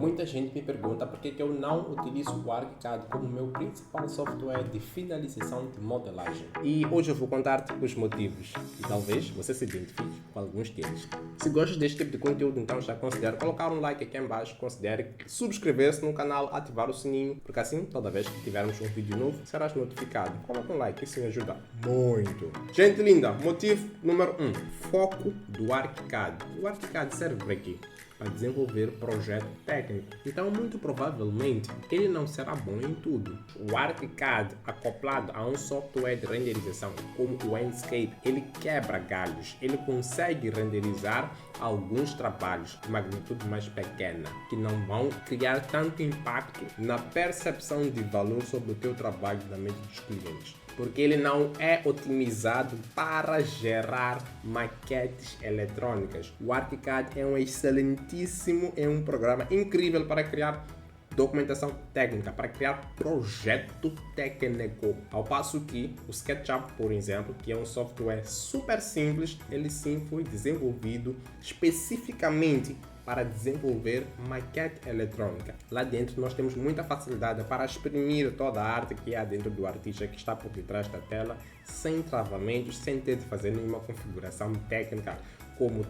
Muita gente me pergunta por que eu não utilizo o ArchiCAD como meu principal software de finalização de modelagem. E hoje eu vou contar-te os motivos e talvez você se identifique com alguns deles. Se gostas deste tipo de conteúdo, então já considere colocar um like aqui em baixo, considere subscrever-se no canal, ativar o sininho, porque assim, toda vez que tivermos um vídeo novo, serás notificado. Coloca um like, isso me ajuda muito. Gente linda, motivo número 1, foco do ArchiCAD. O ArchiCAD serve para quê? Para desenvolver projeto técnico. Então, muito provavelmente, ele não será bom em tudo. O ArchiCAD, acoplado a um software de renderização como o Enscape, ele quebra galhos. Ele consegue renderizar alguns trabalhos de magnitude mais pequena, que não vão criar tanto impacto na percepção de valor sobre o teu trabalho na mente dos clientes, porque ele não é otimizado para gerar maquetes eletrônicas. O ArchiCAD é um programa incrível para criar documentação técnica, para criar projeto técnico. Ao passo que o SketchUp, por exemplo, que é um software super simples, ele sim foi desenvolvido especificamente para desenvolver maquete eletrônica. Lá dentro nós temos muita facilidade para exprimir toda a arte que há dentro do artista que está por detrás da tela, sem travamentos, sem ter de fazer nenhuma configuração técnica como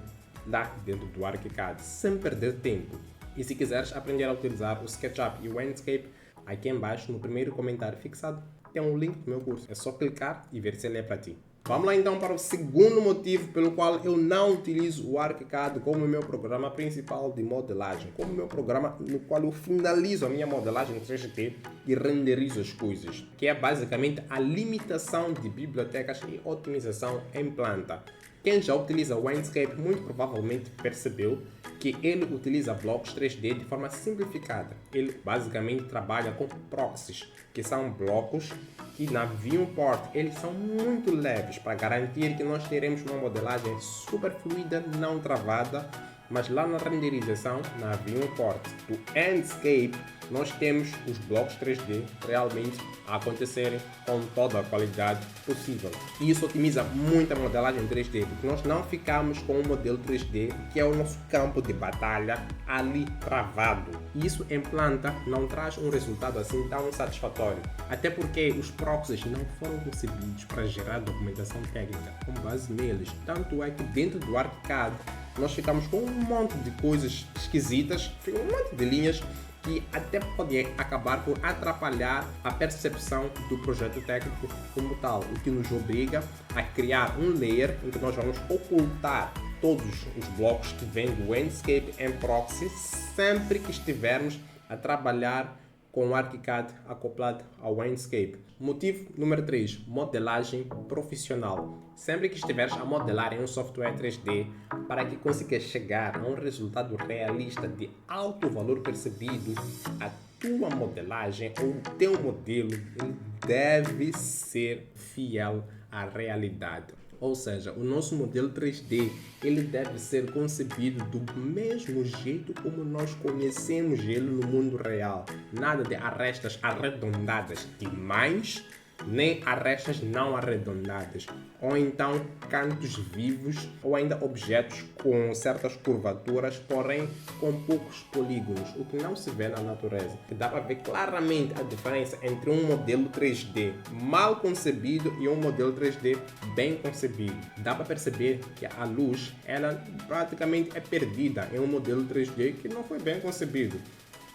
lá dentro do ArchiCAD, sem perder tempo. E se quiseres aprender a utilizar o SketchUp e o Enscape, aqui embaixo no primeiro comentário fixado tem um link do meu curso. É só clicar e ver se ele é para ti. Vamos lá então para o segundo motivo pelo qual eu não utilizo o ArchiCAD como meu programa principal de modelagem, como meu programa no qual eu finalizo a minha modelagem 3D e renderizo as coisas, que é basicamente a limitação de bibliotecas e otimização em planta. Quem já utiliza o Enscape muito provavelmente percebeu que ele utiliza blocos 3D de forma simplificada. Ele basicamente trabalha com proxies, que são blocos que na viewport eles são muito leves para garantir que nós teremos uma modelagem super fluida, não travada, mas lá na renderização, na viewport do Enscape, nós temos os blocos 3D realmente a acontecerem com toda a qualidade possível. E isso otimiza muito a modelagem 3D, porque nós não ficamos com um modelo 3D, que é o nosso campo de batalha, ali travado. E isso em planta não traz um resultado assim tão satisfatório. Até porque os proxies não foram concebidos para gerar documentação técnica com base neles. Tanto é que dentro do ArchiCAD nós ficamos com um monte de coisas esquisitas, um monte de linhas que até podem acabar por atrapalhar a percepção do projeto técnico como tal, o que nos obriga a criar um layer em que nós vamos ocultar todos os blocos que vêm do Enscape em proxy sempre que estivermos a trabalhar com o ArchiCAD acoplado ao Enscape. Motivo número 3, modelagem profissional. Sempre que estiveres a modelar em um software 3D, para que consigas chegar a um resultado realista de alto valor percebido, a tua modelagem ou o teu modelo ele deve ser fiel à realidade. Ou seja, o nosso modelo 3D ele deve ser concebido do mesmo jeito como nós conhecemos ele no mundo real. Nada de arestas arredondadas demais, nem arestas não arredondadas, ou então cantos vivos, ou ainda objetos com certas curvaturas, porém com poucos polígonos, o que não se vê na natureza. Dá para ver claramente a diferença entre um modelo 3D mal concebido e um modelo 3D bem concebido. Dá para perceber que a luz, ela praticamente é perdida em um modelo 3D que não foi bem concebido,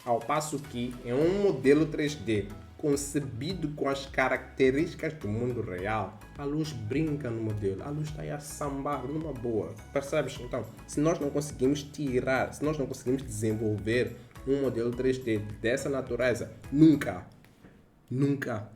ao passo que em um modelo 3D concebido com as características do mundo real, a luz brinca no modelo, a luz está aí a sambar numa boa, percebes? Então, se nós não conseguimos desenvolver um modelo 3D dessa natureza, nunca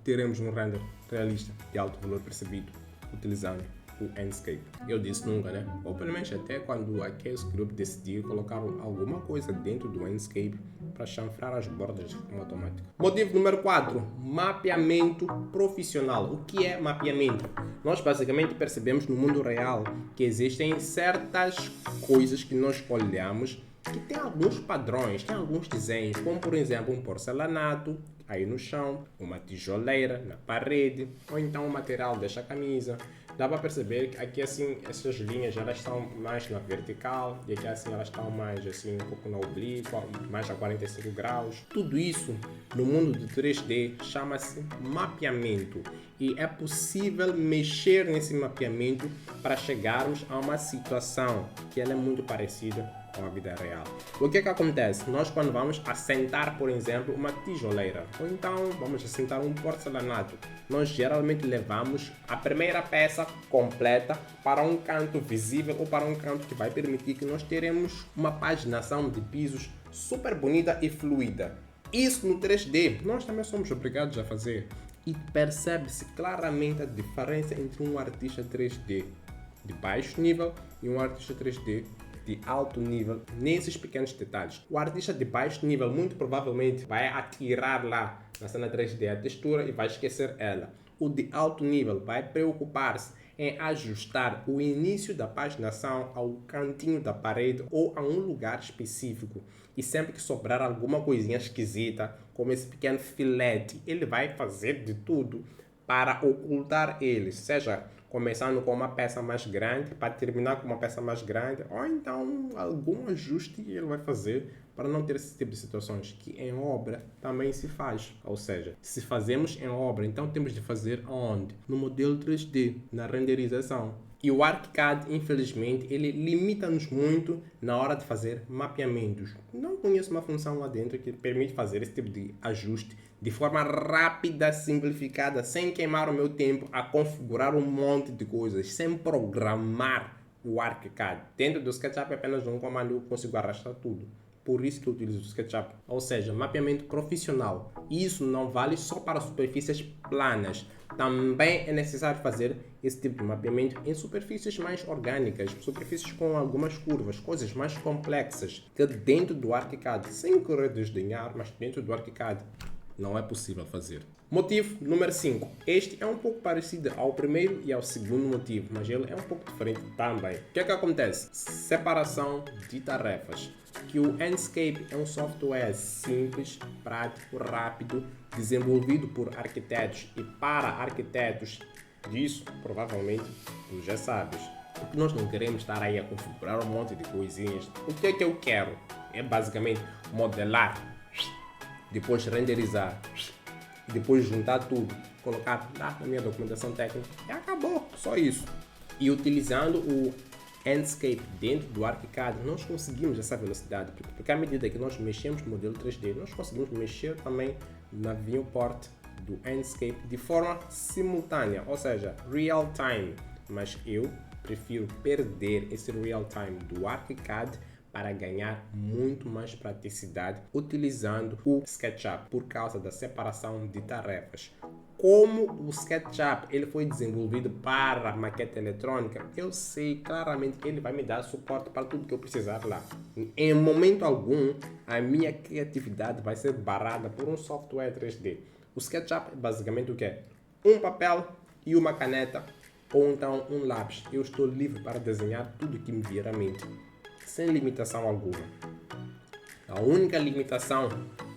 teremos um render realista de alto valor percebido utilizando o Enscape. Eu disse nunca, né? Ou pelo menos até quando a Chaos Group decidiu colocar alguma coisa dentro do Enscape para chanfrar as bordas de forma automática. Motivo número 4, mapeamento profissional. O que é mapeamento? Nós basicamente percebemos no mundo real que existem certas coisas que nós olhamos que tem alguns padrões, tem alguns desenhos, como por exemplo um porcelanato aí no chão, uma tijoleira na parede, ou então o material desta camisa, dá para perceber que aqui assim essas linhas elas estão mais na vertical e aqui assim elas estão mais assim um pouco na oblíqua, mais a 45 graus. Tudo isso no mundo de 3D chama-se mapeamento e é possível mexer nesse mapeamento para chegarmos a uma situação que ela é muito parecida com a vida real. O que acontece? Nós quando vamos assentar, por exemplo, uma tijoleira ou então vamos assentar um porcelanato, nós geralmente levamos a primeira peça completa para um canto visível ou para um canto que vai permitir que nós teremos uma paginação de pisos super bonita e fluida. Isso no 3D nós também somos obrigados a fazer e percebe-se claramente a diferença entre um artista 3D de baixo nível e um artista 3D de alto nível nesses pequenos detalhes. O artista de baixo nível muito provavelmente vai atirar lá na cena 3D a textura e vai esquecer ela. O de alto nível vai preocupar-se em ajustar o início da paginação ao cantinho da parede ou a um lugar específico. E sempre que sobrar alguma coisinha esquisita, como esse pequeno filete, ele vai fazer de tudo para ocultar eles, seja começando com uma peça mais grande para terminar com uma peça mais grande, ou então algum ajuste que ele vai fazer para não ter esse tipo de situações que em obra também se faz. Ou seja, se fazemos em obra, então temos de fazer onde? No modelo 3D, na renderização. E o ArchiCAD, infelizmente, ele limita-nos muito na hora de fazer mapeamentos. Não conheço uma função lá dentro que permite fazer esse tipo de ajuste de forma rápida, simplificada, sem queimar o meu tempo a configurar um monte de coisas, sem programar o ArchiCAD. Dentro do SketchUp, apenas um comando eu consigo arrastar tudo. Por isso que eu utilizo o SketchUp. Ou seja, mapeamento profissional. Isso não vale só para superfícies planas. Também é necessário fazer esse tipo de mapeamento em superfícies mais orgânicas, superfícies com algumas curvas, coisas mais complexas, que dentro do ArchiCAD, sem querer desdenhar, mas dentro do ArchiCAD não é possível fazer. Motivo número 5. Este é um pouco parecido ao primeiro e ao segundo motivo, mas ele é um pouco diferente também. O que é que acontece? Separação de tarefas. Que o Enscape é um software simples, prático, rápido, desenvolvido por arquitetos e para arquitetos. Disso, provavelmente, tu já sabes. Porque nós não queremos estar aí a configurar um monte de coisinhas. O que é que eu quero? É basicamente modelar, depois renderizar, depois juntar tudo, colocar lá na minha documentação técnica e acabou, só isso. E utilizando o Enscape dentro do ArchiCAD, nós conseguimos essa velocidade, porque à medida que nós mexemos no modelo 3D, nós conseguimos mexer também na viewport do Enscape de forma simultânea, ou seja, real time. Mas eu prefiro perder esse real time do ArchiCAD para ganhar muito mais praticidade utilizando o SketchUp por causa da separação de tarefas. Como o SketchUp ele foi desenvolvido para maquete eletrônica, eu sei claramente que ele vai me dar suporte para tudo que eu precisar lá. Em momento algum, a minha criatividade vai ser barrada por um software 3D. O SketchUp é basicamente o que é? Um papel e uma caneta, ou então um lápis. Eu estou livre para desenhar tudo que me vier à mente, sem limitação alguma. A única limitação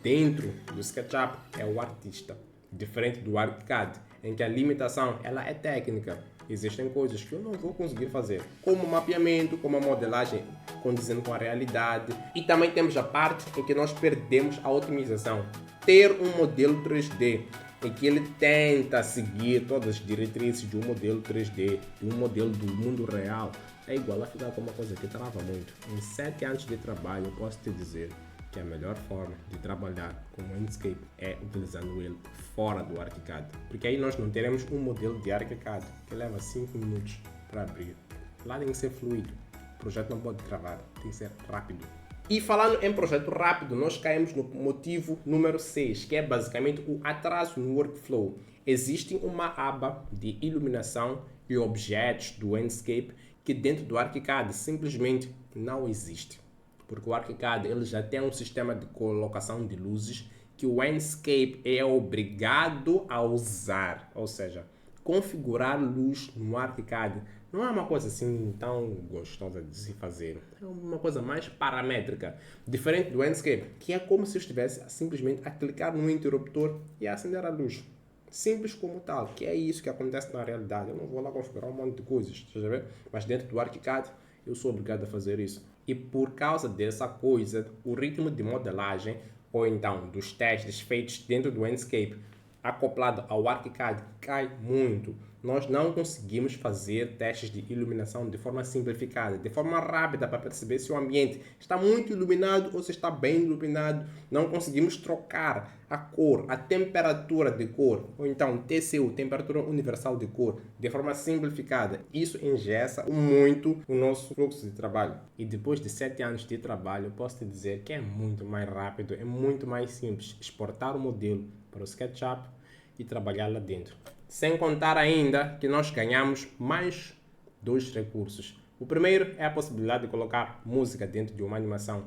dentro do SketchUp é o artista, diferente do ArchiCAD, em que a limitação ela é técnica. Existem coisas que eu não vou conseguir fazer, como mapeamento, como a modelagem condizendo com a realidade. E também temos a parte em que nós perdemos a otimização. Ter um modelo 3D em que ele tenta seguir todas as diretrizes de um modelo 3D, de um modelo do mundo real, é igual a ficar com uma coisa que trava muito. Em 7 anos de trabalho, eu posso te dizer que a melhor forma de trabalhar com o Enscape é utilizando ele fora do ArchiCAD. Porque aí nós não teremos um modelo de ArchiCAD que leva 5 minutos para abrir. Lá tem que ser fluido. O projeto não pode travar, tem que ser rápido. E falando em projeto rápido, nós caímos no motivo número 6, que é basicamente o atraso no workflow. Existe uma aba de iluminação e objetos do Enscape que dentro do ArchiCAD simplesmente não existe. Porque o ArchiCAD ele já tem um sistema de colocação de luzes que o Enscape é obrigado a usar. Ou seja, configurar luz no ArchiCAD não é uma coisa assim tão gostosa de se fazer. É uma coisa mais paramétrica. Diferente do Enscape, que é como se eu estivesse simplesmente a clicar no interruptor e a acender a luz. Simples como tal, que é isso que acontece na realidade. Eu não vou lá configurar um monte de coisas, estás a ver? Mas dentro do ArchiCAD eu sou obrigado a fazer isso. E por causa dessa coisa, o ritmo de modelagem, ou então dos testes feitos dentro do Enscape, acoplado ao ArchiCAD, cai muito. Nós não conseguimos fazer testes de iluminação de forma simplificada, de forma rápida, para perceber se o ambiente está muito iluminado ou se está bem iluminado. Não conseguimos trocar a cor, a temperatura de cor, ou então TCU, temperatura universal de cor, de forma simplificada. Isso engessa muito o nosso fluxo de trabalho. E depois de 7 anos de trabalho, eu posso te dizer que é muito mais rápido, é muito mais simples exportar o modelo para o SketchUp e trabalhar lá dentro. Sem contar ainda que nós ganhamos mais 2 recursos. O primeiro é a possibilidade de colocar música dentro de uma animação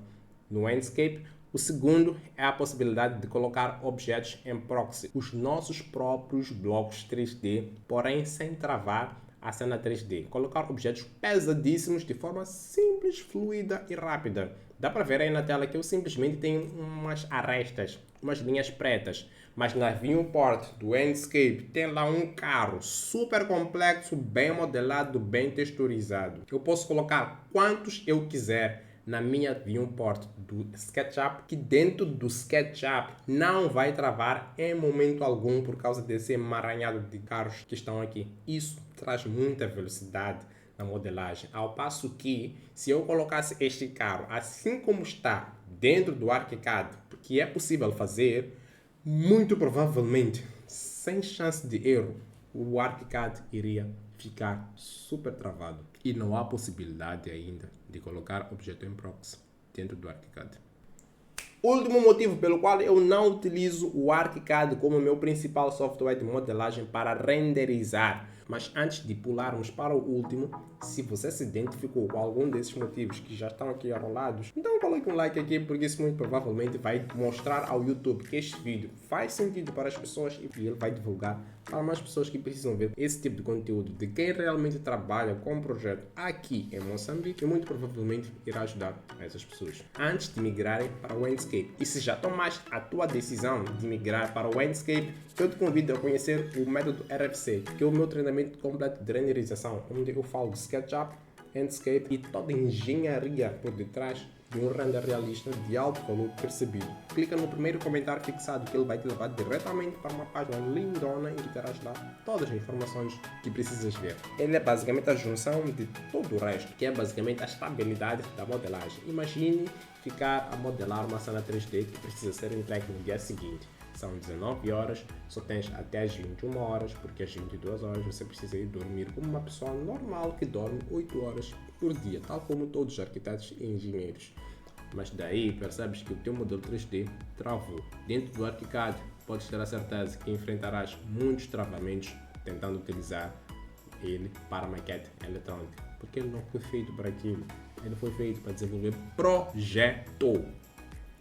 no Enscape. O segundo é a possibilidade de colocar objetos em proxy, os nossos próprios blocos 3D, porém sem travar a cena 3D. Colocar objetos pesadíssimos de forma simples, fluida e rápida. Dá para ver aí na tela que eu simplesmente tenho umas arestas, umas linhas pretas. Mas na viewport do Enscape tem lá um carro super complexo, bem modelado, bem texturizado. Eu posso colocar quantos eu quiser na minha viewport do SketchUp, que dentro do SketchUp não vai travar em momento algum por causa desse emaranhado de carros que estão aqui. Isso traz muita velocidade na modelagem, ao passo que se eu colocasse este carro assim como está dentro do ArchiCAD, que é possível fazer, muito provavelmente, sem chance de erro, o ArchiCAD iria ficar super travado. E não há possibilidade ainda de colocar objeto em proxy dentro do ArchiCAD. Último motivo pelo qual eu não utilizo o ArchiCAD como meu principal software de modelagem para renderizar. Mas antes de pularmos para o último, se você se identificou com algum desses motivos que já estão aqui arrolados, então coloque um like aqui, porque isso muito provavelmente vai mostrar ao YouTube que este vídeo faz sentido para as pessoas e ele vai divulgar para mais pessoas que precisam ver esse tipo de conteúdo de quem realmente trabalha com o projeto aqui em Moçambique e muito provavelmente irá ajudar essas pessoas antes de migrarem para o Enscape. E se já tomaste a tua decisão de migrar para o Enscape, eu te convido a conhecer o método RFC, que é o meu treinamento completo de renderização, onde eu falo de SketchUp, Enscape e toda a engenharia por detrás de um render realista de alto valor percebido. Clica no primeiro comentário fixado que ele vai te levar diretamente para uma página lindona em que terás lá todas as informações que precisas ver. Ele é basicamente a junção de todo o resto, que é basicamente a estabilidade da modelagem. Imagine ficar a modelar uma cena 3D que precisa ser entregue no dia seguinte. São 19 horas, só tens até as 21 horas, porque às 22 horas você precisa ir dormir como uma pessoa normal que dorme 8 horas por dia, tal como todos os arquitetos e engenheiros. Mas daí percebes que o teu modelo 3D travou. Dentro do ArchiCAD, podes ter a certeza que enfrentarás muitos travamentos tentando utilizar ele para maquete eletrônica, porque ele não foi feito para aquilo, ele foi feito para desenvolver projeto.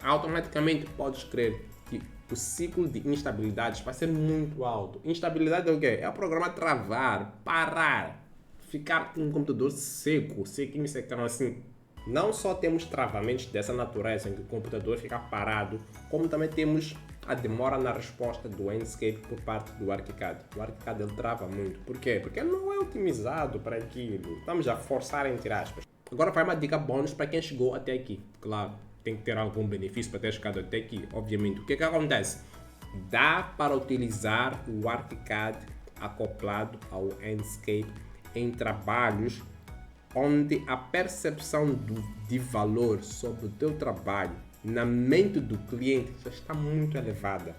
Automaticamente podes crer que o ciclo de instabilidades vai ser muito alto. Instabilidade é o quê? É o programa travar, parar, ficar um computador seco, sequinho, secão assim. Não só temos travamentos dessa natureza em que o computador fica parado, como também temos a demora na resposta do Enscape por parte do ArchiCAD. O ArchiCAD ele trava muito. Por quê? Porque ele não é otimizado para aquilo. Estamos a forçar entre aspas. Agora vai uma dica bônus para quem chegou até aqui. Claro, tem que ter algum benefício para ter chegado até aqui, obviamente. O que acontece? Dá para utilizar o ArchiCAD acoplado ao Enscape em trabalhos onde a percepção de valor sobre o teu trabalho na mente do cliente já está muito elevada.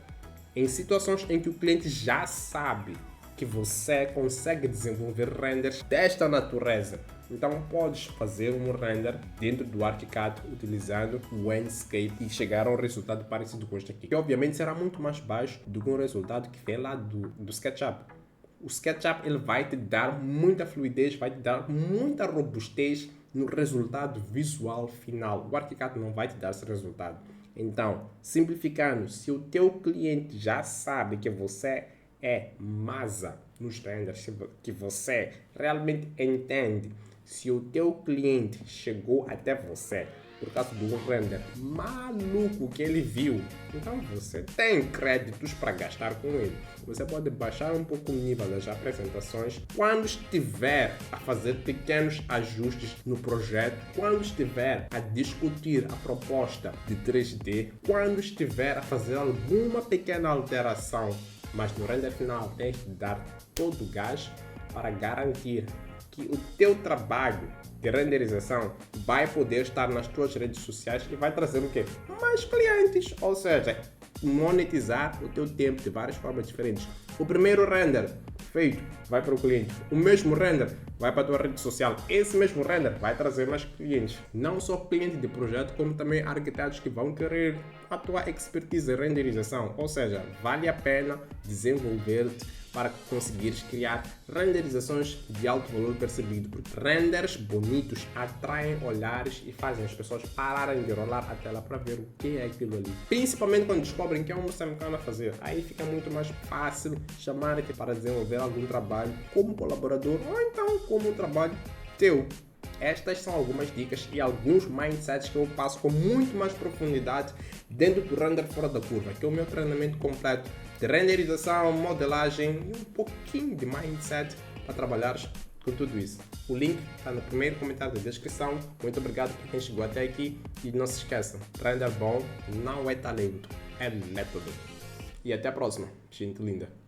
Em situações em que o cliente já sabe que você consegue desenvolver renders desta natureza, então podes fazer um render dentro do ArchiCAD utilizando o Enscape e chegar a um resultado parecido com este aqui, que obviamente será muito mais baixo do que o resultado que vem lá do SketchUp. O SketchUp ele vai te dar muita fluidez, vai te dar muita robustez no resultado visual final. O ArchiCAD não vai te dar esse resultado. Então, simplificando, se o teu cliente já sabe que você é massa nos renders, que você realmente entende, se o teu cliente chegou até você por causa do render maluco que ele viu. Então você tem créditos para gastar com ele. Você pode baixar um pouco o nível das apresentações quando estiver a fazer pequenos ajustes no projeto, quando estiver a discutir a proposta de 3D, quando estiver a fazer alguma pequena alteração. Mas no render final tens de dar todo o gás para garantir que o teu trabalho de renderização vai poder estar nas tuas redes sociais e vai trazer o quê? Mais clientes, ou seja, monetizar o teu tempo de várias formas diferentes. O primeiro render feito vai para o cliente, o mesmo render vai para a tua rede social, esse mesmo render vai trazer mais clientes, não só clientes de projeto, como também arquitetos que vão querer a tua expertise em renderização, ou seja, vale a pena desenvolver-te para conseguires criar renderizações de alto valor percebido, porque renders bonitos atraem olhares e fazem as pessoas pararem de rolar a tela para ver o que é aquilo ali. Principalmente quando descobrem que é um moçambicano a fazer. Aí fica muito mais fácil chamar-te para desenvolver algum trabalho como colaborador ou então como um trabalho teu. Estas são algumas dicas e alguns mindsets que eu passo com muito mais profundidade dentro do Render Fora da Curva, que é o meu treinamento completo de renderização, modelagem e um pouquinho de mindset para trabalhares com tudo isso. O link está no primeiro comentário da descrição. Muito obrigado por quem chegou até aqui e não se esqueçam, render bom não é talento, é método. E até a próxima, gente linda.